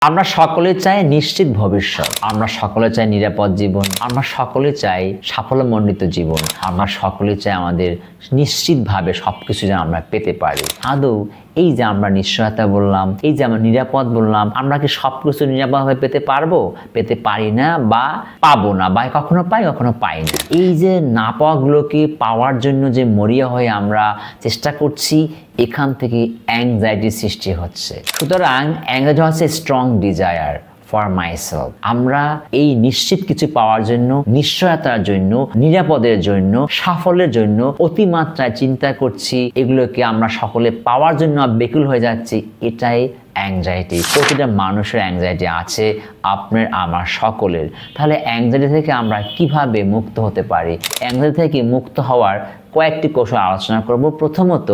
আমরা সকলে চাই নিশ্চিত ভবিষ্যৎ, আমরা সকলে চাই নিরাপদ জীবন, আমরা সকলে চাই সাফল্যমণ্ডিত জীবন, আমরা সকলে চাই আমাদের নিশ্চিতভাবে সবকিছু যেন আমরা পেতে পারি। আদৌ এই যে আমরা নিশ্চয়তা বললাম, এই যে আমরা নিরাপদ বললাম, আমরা কি সবকিছু নিরাপদভাবে পেতে পারবো? পেতে পারি না বা পাবো না, বা কখনো পাই কখনো পাই না। এই যে না পাওয়াগুলোকে পাওয়ার জন্য যে মরিয়া হয়ে আমরা চেষ্টা করছি, এখান থেকে অ্যাংজাইটি সৃষ্টি হচ্ছে। সুতরাং অ্যাংজাইটি হচ্ছে স্ট্রং ডিজায়ার ফর মাইসেলফ। আমরা এই নিশ্চিত কিছু পাওয়ার জন্য, নিশ্চয়তার জন্য, নিরাপদের জন্য, সাফল্যের জন্য অতিমাত্রায় চিন্তা করছি, এগুলোকে আমরা সকলে পাওয়ার জন্য বেকুল হয়ে যাচ্ছি। এটাই অ্যাংজাইটি। প্রতিটা মানুষের অ্যাংজাইটি আছে, আপনার আমার সকলের। তাহলে অ্যাংজাইটি থেকে আমরা কিভাবে মুক্ত হতে পারি? অ্যাংজাইটি থেকে মুক্ত হওয়ার কয়েকটি কৌশল আলোচনা করব। প্রথমত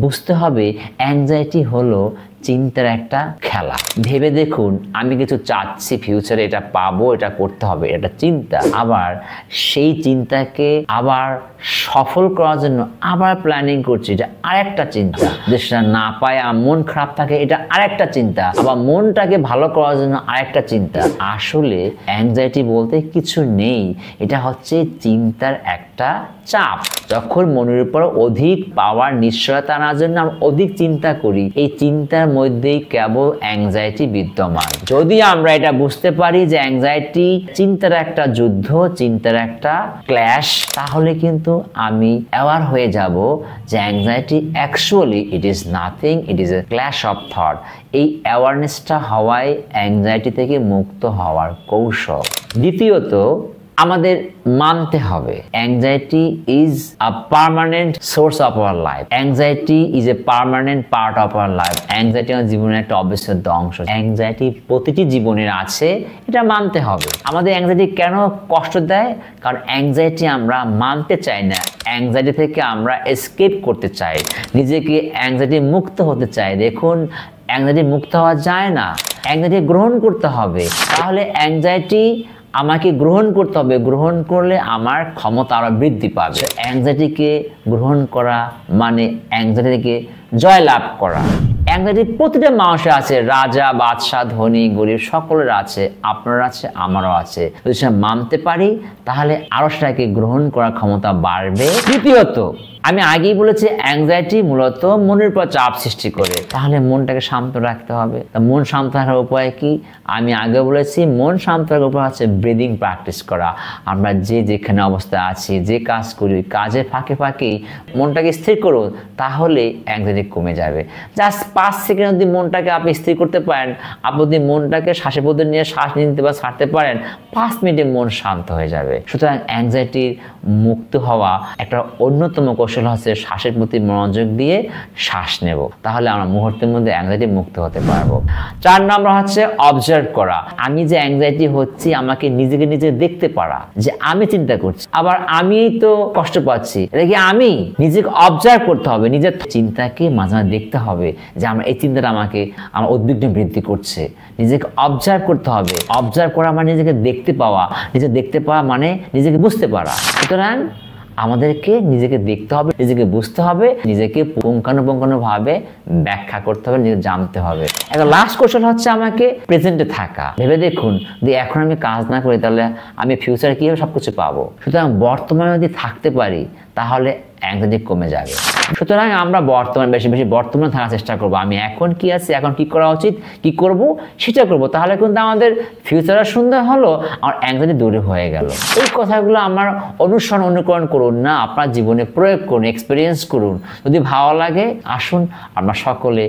বুঝতে হবে অ্যাংজাইটি হলো চিন্তার একটা খেলা। ভেবে দেখুন, আমি কিছু চাচ্ছি ফিউচারে, এটা পাবো, এটা করতে হবে, এটা চিন্তা। আবার সেই চিন্তাকে আবার সফল করার জন্য আবার প্ল্যানিং করছি, এটা আরেকটা চিন্তা। যেটা না পায় আমার মন খারাপ থাকে, এটা আরেকটা চিন্তা। আবার মনটাকে ভালো করার জন্য আরেকটা চিন্তা। আসলে অ্যাংজাইটি বলতে কিছু নেই, এটা হচ্ছে চিন্তার একটা চাপ। যখন মনের উপর অধিক পাওয়ার নিশ্চয়তা আনার জন্য আমরা অধিক চিন্তা করি, এই চিন্তার মধ্যেই কেবল অ্যাংজাইটি বিদ্যমান। যদি আমরা এটা বুঝতে পারি যে অ্যাংজাইটি চিন্তার একটা যুদ্ধ, চিন্তার একটা ক্ল্যাশ, তাহলে কিন্তু আমি অ্যাওয়ার হয়ে যাব যে anxiety actually it is nothing, it is a clash of thought. এই অ্যাওয়ারনেসটা হওয়ায় অ্যাংজাইটি থেকে মুক্ত হওয়ার কৌশল। দ্বিতীয়ত, আমাদের মানতে হবে anxiety is a permanent source of our life. Anxiety is a permanent part of our life. Anxiety আমার জীবনের একটা অবিচ্ছেদ্য অংশ। অ্যাংজাইটি প্রতিটি জীবনের আছে, এটা মানতে হবে। আমাদের অ্যাংজাইটি কেন কষ্ট দেয়? কারণ অ্যাংজাইটি আমরা মানতে চাই না। অ্যাংজাইটি থেকে আমরা এসকেপ করতে চাই, নিজেকে অ্যাংজাইটি মুক্ত হতে চাই। দেখুন, অ্যাংজাইটি মুক্ত হওয়া যায় না, অ্যাংজাইটি গ্রহণ করতে হবে। তাহলে অ্যাংজাইটি আমাকে গ্রহণ করতে হবে, গ্রহণ করলে আমার ক্ষমতা আরো বৃদ্ধি পাবে। অ্যাংজাইটিকে গ্রহণ করা মানে অ্যাংজাইটিকে জয়লাভ করা। অ্যাংজাইটি প্রতিটা মানুষের আছে, রাজা, বাদশাহ, ধনী, গরিব সকলের আছে, আপনার আছে, আমারও আছে। যদি সেটা মানতে পারি তাহলে আরো সেটাকে গ্রহণ করার ক্ষমতা বাড়বে। তৃতীয়ত, আমি আগেই বলেছি অ্যাংজাইটি মূলত মনের উপর চাপ সৃষ্টি করে। তাহলে মনটাকে শান্ত রাখতে হবে। মন শান্ত রাখার উপায় কি? আমি আগে বলেছি মন শান্ত রাখার উপায় হচ্ছে ব্রিদিং প্র্যাকটিস করা। আমরা যে যেখানে অবস্থায় আছি, যে কাজ করি, কাজের ফাঁকে ফাঁকেই মনটাকে স্থির করুন, তাহলে অ্যাংজাইটি কমে যাবে। জাস্ট 5 সেকেন্ড যদি মনটাকে আপনি স্থির করতে পারেন, আপনি যদি মনটাকে শ্বাসের মধ্যে নিয়ে শ্বাস নিতে বা ছাড়তে পারেন, 5 মিনিটে মন শান্ত হয়ে যাবে। সুতরাং অ্যাংজাইটির মুক্ত হওয়া একটা অন্যতম কৌশল হচ্ছে শ্বাসের প্রতি মনোযোগ দিয়ে শ্বাস নেব। তাহলে আমরা মুহূর্তের মধ্যে অ্যাংজাইটি মুক্ত হতে পারবো। 4 নম্বর হচ্ছে অবজার্ভ করা। আমি যে অ্যাংজাইটি হচ্ছি, আমাকে নিজেকে নিজে দেখতে পারা যে আমি চিন্তা করছি, আবার আমি তো কষ্ট পাচ্ছি, এটা কি আমি? নিজেকে অবজার্ভ করতে হবে, নিজের চিন্তাকে মাঝে মাঝে দেখতে হবে যে আমার এই চিন্তাটা আমাকে আমার উদ্বিগ্ন বৃদ্ধি করছে। নিজেকে অবজার্ভ করতে হবে। অবজার্ভ করা মানে নিজেকে দেখতে পাওয়া, নিজে দেখতে পাওয়া মানে নিজেকে বুঝতে পারা। সুতরাং আমাদেরকে নিজেকে দেখতে হবে, নিজেকে বুঝতে হবে, নিজেকে পুঙ্খানুপুঙ্খানুভাবে ব্যাখ্যা করতে হবে, নিজেকে জানতে হবে। একটা লাস্ট কোশ্চেন হচ্ছে আমাকে প্রেজেন্টে থাকা। ভেবে দেখুন, যদি এখন আমি কাজ না করি তাহলে আমি ফিউচারে কিভাবে সবকিছু পাবো? সুতরাং বর্তমানে যদি থাকতে পারি তাহলে অ্যাংজাইটি কমে যাবে। সুতরাং আমরা বেশি বেশি বর্তমানে থাকার চেষ্টা করবো। আমি এখন কি আছি, এখন কি করা উচিত, কি করব সেটা করব। তাহলে কিন্তু আমাদের ফিউচারটা সুন্দর হলো, আমার অ্যাংজাইটি দূরে হয়ে গেল। এই কথাগুলো আমার অনুকরণ করুন না, আপনার জীবনে প্রয়োগ করুন, এক্সপিরিয়েন্স করুন। যদি ভালো লাগে, আসুন আমরা সকলে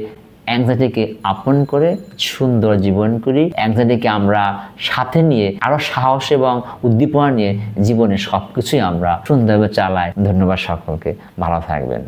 অ্যাংজাইটিকে আপন করে সুন্দর জীবন করি। অ্যাংজাইটিকে আমরা সাথে নিয়ে আরো সাহস এবং উদ্দীপনা নিয়ে জীবনে সবকিছুই আমরা সুন্দরভাবে চালাই। ধন্যবাদ সকলকে, ভালো থাকবেন।